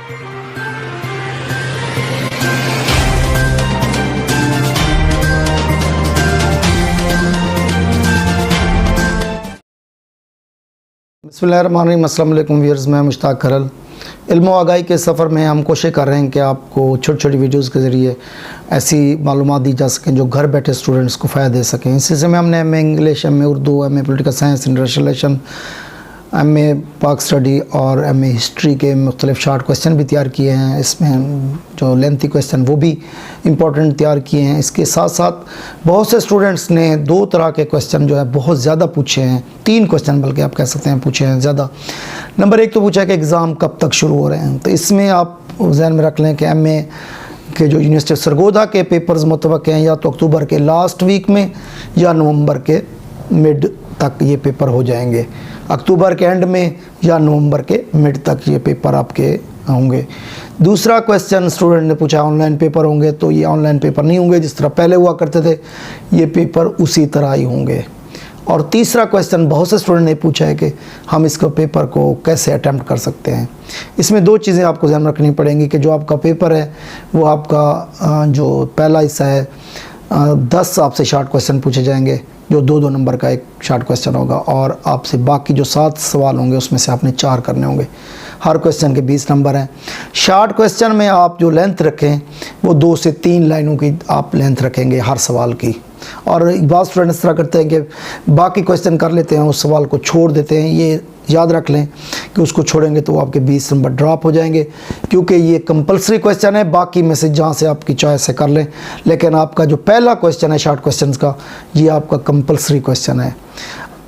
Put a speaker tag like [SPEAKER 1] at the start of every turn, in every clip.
[SPEAKER 1] बिस्मिल्लाहिर्रहमानिर्रहीम। अस्सलाम वालेकुम व्यूअर्स, मैं मुश्ताक खरल। इल्म व आगाही के सफ़र में हम कोशिश कर रहे हैं कि आपको छोटी छोटी वीडियोज़ के ज़रिए ऐसी मालूमात दी जा सकें जो घर बैठे स्टूडेंट्स को फ़ायदा दे सकें। इस सिलसिले में हमने M A English, M A Urdu, M A political science international relation, M A Pak study और एम ए हिस्ट्री के मुख्तलिफ शार्ट क्वेश्चन भी तैयार किए हैं। इसमें जो लेंथी क्वेश्चन वो भी इम्पोर्टेंट तैयार किए हैं। इसके साथ साथ बहुत से स्टूडेंट्स ने 2 तरह के क्वेश्चन जो है बहुत ज़्यादा पूछे हैं, 3 क्वेश्चन बल्कि आप कह सकते हैं पूछे हैं ज़्यादा। नंबर 1 तो पूछा है कि एग्ज़ाम कब तक शुरू हो रहे हैं। तो इसमें आप जहन में रख लें कि एम ए के जो यूनिवर्सिटी सरगोधा के पेपर्स मुतवक्क हैं या तो अक्टूबर के लास्ट वीक में या नवंबर के मिड तक ये पेपर हो जाएंगे। अक्टूबर के एंड में या नवंबर के मिड तक ये पेपर आपके होंगे। दूसरा क्वेश्चन स्टूडेंट ने पूछा ऑनलाइन पेपर होंगे, तो ये ऑनलाइन पेपर नहीं होंगे। जिस तरह पहले हुआ करते थे ये पेपर उसी तरह ही होंगे। और तीसरा क्वेश्चन बहुत से स्टूडेंट ने पूछा है कि हम इसको पेपर को कैसे अटैम्प्ट कर सकते हैं। इसमें 2 चीज़ें आपको ध्यान रखनी पड़ेंगी कि जो आपका पेपर है वो आपका जो पहला हिस्सा है 10 आपसे शार्ट क्वेश्चन पूछे जाएंगे, जो 2-2 नंबर का एक शार्ट क्वेश्चन होगा, और आपसे बाकी जो 7 सवाल होंगे उसमें से आपने 4 करने होंगे। हर क्वेश्चन के 20 नंबर हैं। शार्ट क्वेश्चन में आप जो लेंथ रखें वो 2 से 3 लाइनों की आप लेंथ रखेंगे हर सवाल की। और बहुत स्टूडेंट इस तरह करते हैं कि बाकी क्वेश्चन कर लेते हैं, उस सवाल को छोड़ देते हैं। ये याद रख लें कि उसको छोड़ेंगे तो आपके 20 नंबर ड्रॉप हो जाएंगे, क्योंकि ये कंपलसरी क्वेश्चन है। बाकी में से जहाँ से आपकी चॉइस है कर लें, लेकिन आपका जो पहला क्वेश्चन है शार्ट क्वेश्चन का, ये आपका कंपलसरी क्वेश्चन है।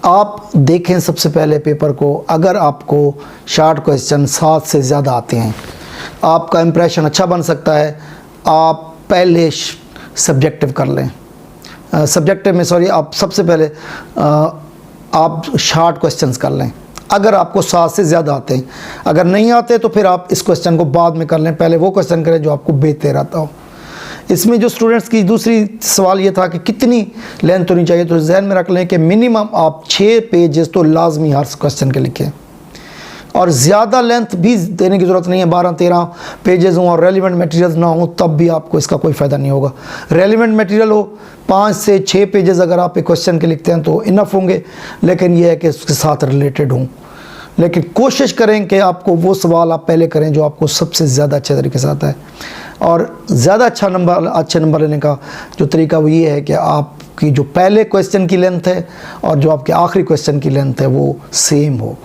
[SPEAKER 1] आप देखें सबसे पहले पेपर को, अगर आपको शार्ट क्वेश्चन 7 से ज़्यादा आते हैं, आपका इम्प्रेशन अच्छा बन सकता है। आप पहले सब्जेक्टिव कर लें, सब्जेक्टिव में सॉरी, आप सबसे पहले आप शार्ट क्वेश्चंस कर लें। अगर आपको 7 से ज़्यादा आते हैं, अगर नहीं आते तो फिर आप इस क्वेश्चन को बाद में कर लें। पहले वो क्वेश्चन करें जो आपको बेहतर आता हो। इसमें जो स्टूडेंट्स की दूसरी सवाल ये था कि कितनी लेंथ होनी चाहिए, तो जहन में रख लें कि मिनिमम आप 6 पेजेस तो लाजमी हर क्वेश्चन के लिखें, और ज़्यादा लेंथ भी देने की ज़रूरत नहीं है। 12-13 पेजेस हों और रेलिवेंट मटेरियल ना हो तब भी आपको इसका कोई फ़ायदा नहीं होगा। रेलिवेंट मटेरियल हो, 5 से 6 पेजेस अगर आप एक क्वेश्चन के लिखते हैं तो इनफ होंगे, लेकिन यह है कि उसके साथ रिलेटेड हों। लेकिन कोशिश करें कि आपको वो सवाल आप पहले करें जो आपको सबसे ज़्यादा अच्छे तरीके से आता है। और ज़्यादा अच्छे नंबर लेने का जो तरीका वो ये है कि आपकी जो पहले क्वेश्चन की लेंथ है और जो आपके आखिरी क्वेश्चन की लेंथ है वो सेम हो।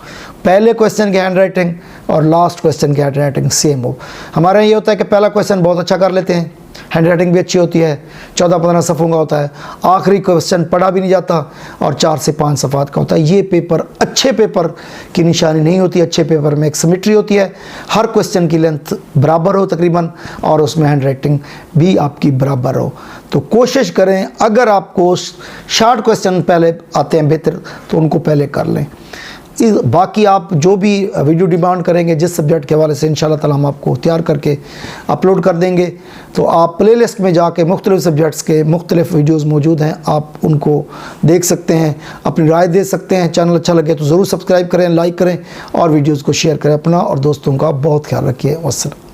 [SPEAKER 1] पहले क्वेश्चन की हैंड राइटिंग और लास्ट क्वेश्चन की हैंड राइटिंग सेम हो। हमारे यहाँ ये होता है कि पहला क्वेश्चन बहुत अच्छा कर लेते हैं, हैंड राइटिंग भी अच्छी होती है, 14-15 सफ़ों का होता है। आखिरी क्वेश्चन पढ़ा भी नहीं जाता और 4 से 5 सफ़ात का होता है। ये पेपर अच्छे पेपर की निशानी नहीं होती। अच्छे पेपर में एक सिमेट्री होती है, हर क्वेश्चन की लेंथ बराबर हो तकरीबन, और उसमें हैंड राइटिंग भी आपकी बराबर हो। तो कोशिश करें, अगर आपको शार्ट क्वेश्चन पहले आते हैं बेहतर तो उनको पहले कर लें। बाकी आप जो भी वीडियो डिमांड करेंगे जिस सब्जेक्ट के हवाले से, इंशाल्लाह ताला हम आपको तैयार करके अपलोड कर देंगे। तो आप प्लेलिस्ट में जाके मुख्तलिफ सब्जेक्ट्स के मुख्तलिफ वीडियोज़ मौजूद हैं, आप उनको देख सकते हैं, अपनी राय दे सकते हैं। चैनल अच्छा लगे तो ज़रूर सब्सक्राइब करें, लाइक करें और वीडियोज़ को शेयर करें। अपना और दोस्तों का बहुत ख्याल रखिए। वस्सलाम।